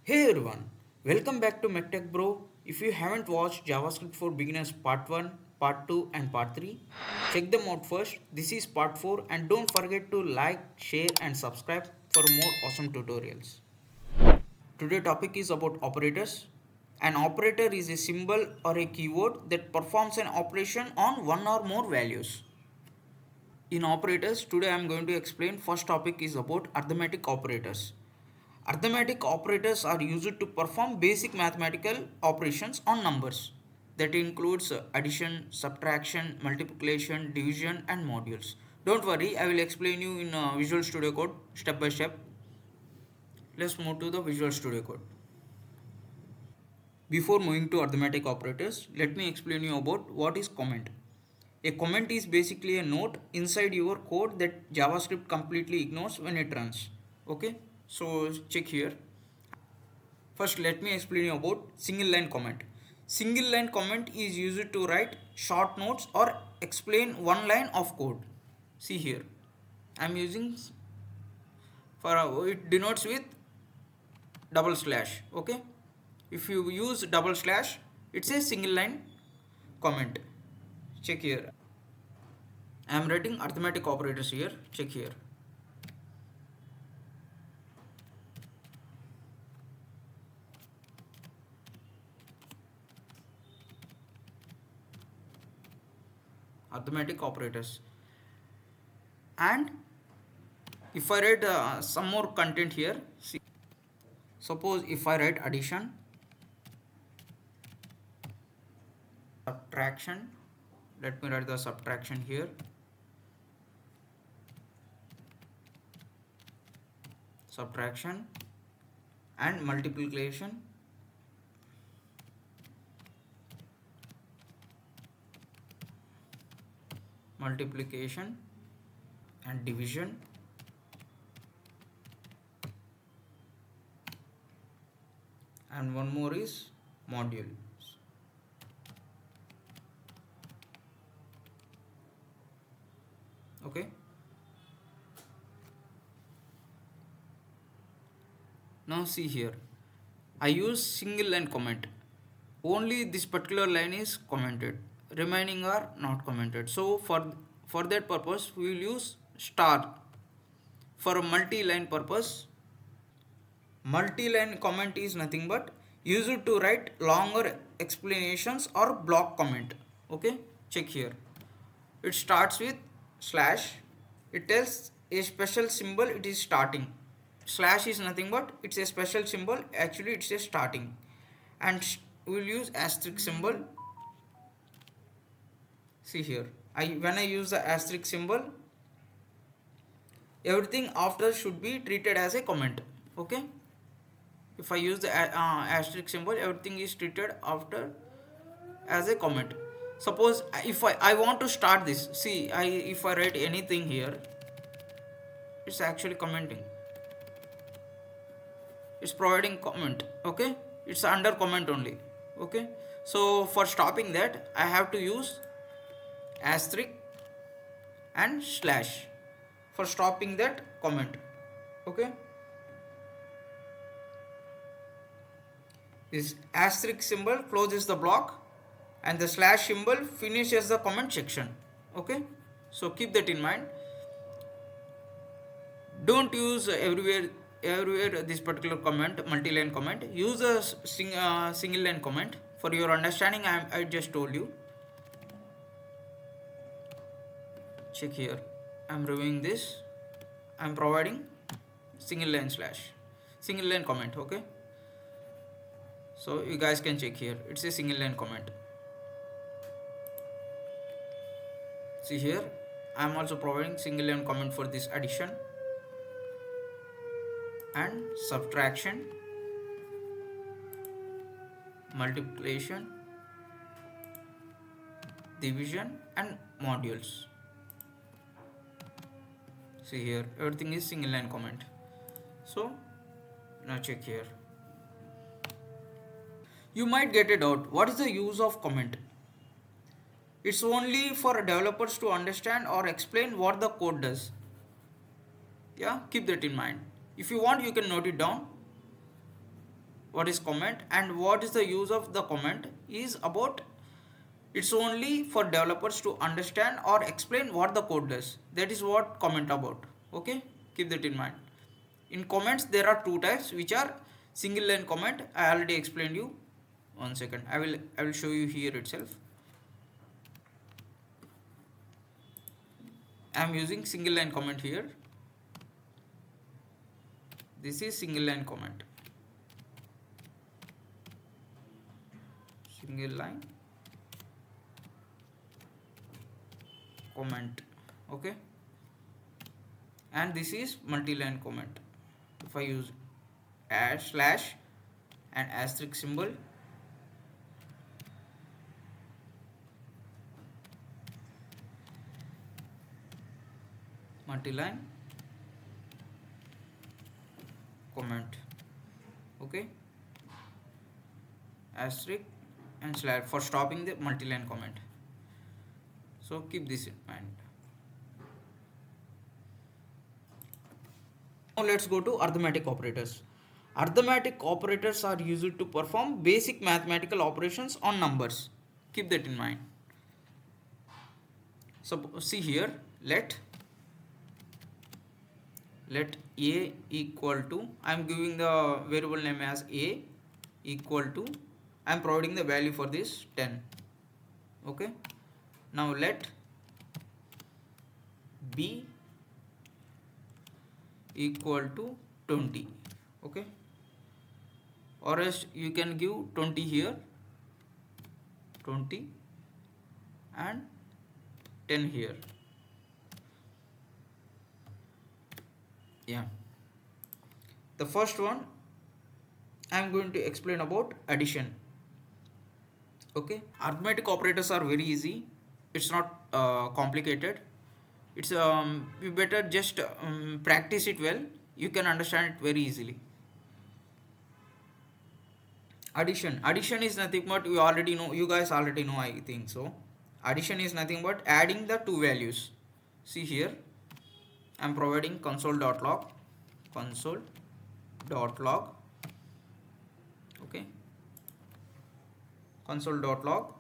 Hey everyone, welcome back to Mech Tech Bro. If you haven't watched JavaScript for Beginners Part 1, Part 2 and Part 3, check them out first. This is Part 4 and don't forget to like, share and subscribe for more awesome tutorials. Today topic is about operators. An operator is a symbol or a keyword that performs an operation on one or more values. In operators, today I am going to explain first topic is about arithmetic operators. Arithmetic operators are used to perform basic mathematical operations on numbers. That includes addition, subtraction, multiplication, division and modules. Don't worry, I will explain you in Visual Studio Code step by step. Let's move to the Visual Studio Code. Before moving to arithmetic operators, let me explain you about what is comment. A comment is basically a note inside your code that JavaScript completely ignores when it runs. Okay, so check here. First, let me explain you about single line comment. Single line comment is used to write short notes or explain one line of code. See here, I am using for it denotes with double slash. Okay, if you use double slash, it's a single line comment. Check here. I am writing arithmetic operators here. Check here. Arithmetic operators. And if I write some more content here, see, suppose if I write addition, subtraction, let me write the subtraction here, subtraction and multiplication, multiplication and division and one more is module. Okay, now see here, I use single line comment. Only this particular line is commented, remaining are not commented. So for that purpose we will use star. For a multi-line purpose, multi-line comment is nothing but used to write longer explanations or block comment. Okay, check here. It starts with slash. It tells a special symbol it is starting. Slash is nothing but it's a special symbol. Actually, it's a starting. And we will use asterisk symbol. See here. When I use the asterisk symbol, everything after should be treated as a comment. Okay. If I use the asterisk symbol, everything is treated after as a comment. Suppose if I want to start this, see, if I write anything here, it's actually commenting. It's providing comment. Okay, it's under comment only. Okay, so for stopping that, I have to use asterisk and slash for stopping that comment. Okay, this asterisk symbol closes the block and the slash symbol finishes the comment section. Okay, so keep that in mind. Don't use everywhere this particular comment, multi-line comment. Use a single line comment. For your understanding, I just told you. Check here. I'm reviewing this. I'm providing single line comment. Okay, so you guys can check here. It's a single line comment. See here, I'm also providing single line comment for this addition and subtraction, multiplication, division and modules. See here, everything is single line comment. So now check here. You might get a doubt, what is the use of comment? It's only for developers to understand or explain what the code does. Yeah, keep that in mind. If you want, you can note it down. what is comment and what is the use of the comment is about. It's only for developers to understand or explain what the code does. That is what comment about. Okay, keep that in mind. In comments there are two types, which are single line comment. I already explained you. One second, I will show you here itself. I am using single line comment here. This is single line comment. Single line comment. Okay, and this is multi-line comment. If I use slash and asterisk symbol, multi-line comment. Okay, asterisk and slash for stopping the multi-line comment. So keep this in mind. Now let's go to arithmetic operators. Arithmetic operators are used to perform basic mathematical operations on numbers. Keep that in mind. So see here, let a equal to, I am giving the variable name as a equal to, I am providing the value for this 10. Okay, now let b equal to 20. Okay, or else you can give 20 here, 20 and 10 here. Yeah, the first one I am going to explain about addition. Okay, arithmetic operators are very easy. It's not complicated. It's you better just practice it well. You can understand it very easily. Addition is nothing but, you already know, you guys already know, I think so. Addition is nothing but adding the two values. See here, I am providing console.log. Okay, console.log.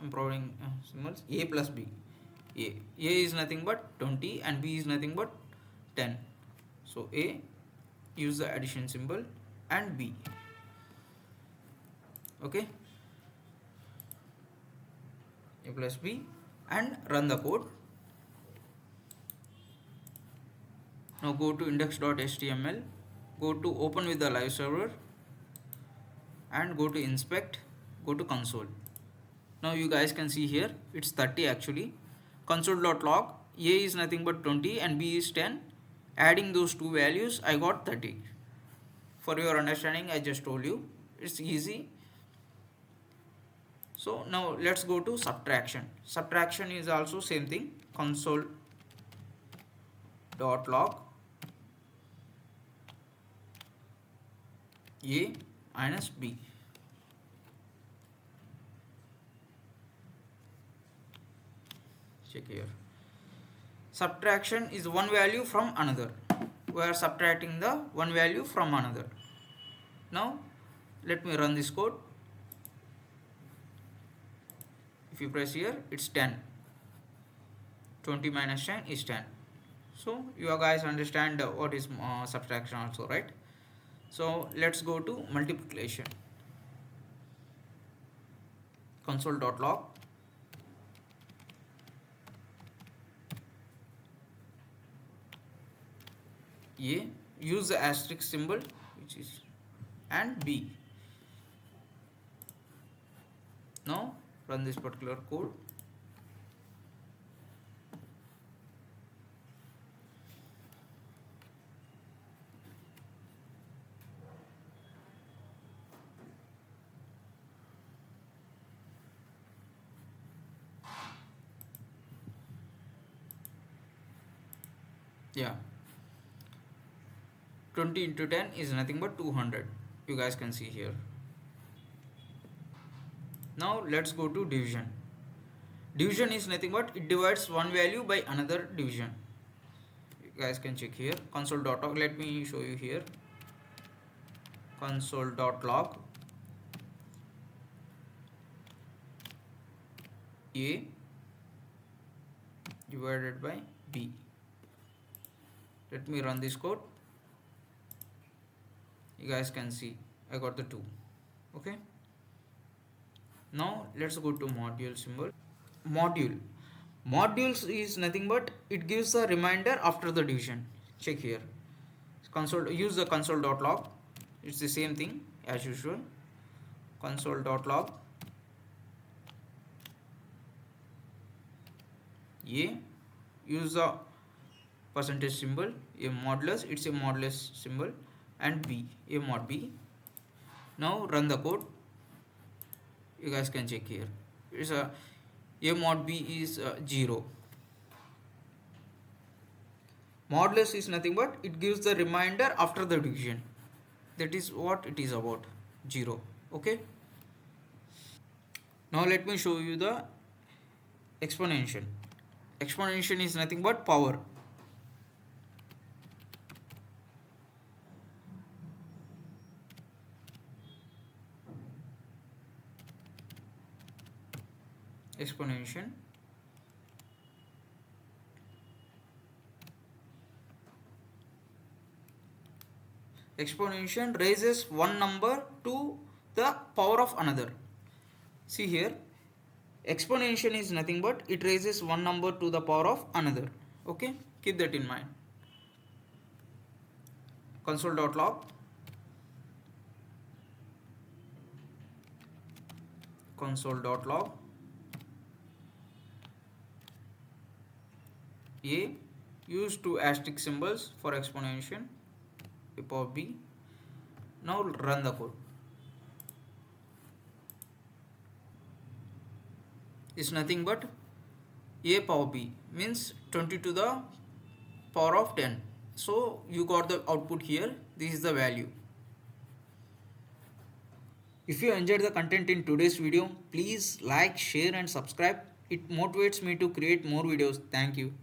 I'm providing symbols a plus b. A is nothing but 20 and b is nothing but 10. So a, use the addition symbol, and b. Okay, a plus b, and run the code. Now go to index.html, go to open with the live server, and go to inspect, go to console. Now you guys can see here it's 30 actually. Console.log, a is nothing but 20 and b is 10. Adding those two values, I got 30. For your understanding, I just told you, it's easy. So now let's go to subtraction. Subtraction is also same thing. Console.log a minus b. Check here. Subtraction is one value from another. We are subtracting the one value from another. Now let me run this code. If you press here, it's 10. 20 minus 10 is 10. So you guys understand what is subtraction also, right? So let's go to multiplication. Console.log a, use the asterisk symbol, which is, and b. Now run this particular code. Yeah, 20 into 10 is nothing but 200. You guys can see here. Now let's go to division. Division is nothing but it divides one value by another division. You guys can check here. Console.log, let me show you here. console.log A divided by B. Let me run this code. You guys can see I got the 2. Okay. Now let's go to module symbol. Module. Modules is nothing but it gives a reminder after the division. Check here. Console, use the console.log. It's the same thing as usual. Console.log A, use the percentage symbol, a modulus, it's a modulus symbol, and B, a mod B. Now run the code. You guys can check here. It's a mod B is 0. Modulus is nothing but it gives the reminder after the division. That is what it is about, 0. Okay. Now let me show you the exponentiation. Exponentiation is nothing but power. Exponentiation. Exponentiation raises one number to the power of another. See here, exponentiation is nothing but it raises one number to the power of another. Okay, keep that in mind. Console.log console.log A, use two asterisk symbols for exponentiation, a power B. Now run the code. It's nothing but a power b means 20 to the power of 10. So you got the output here. This is the value. If you enjoyed the content in today's video, please like, share and subscribe. It motivates me to create more videos. Thank you.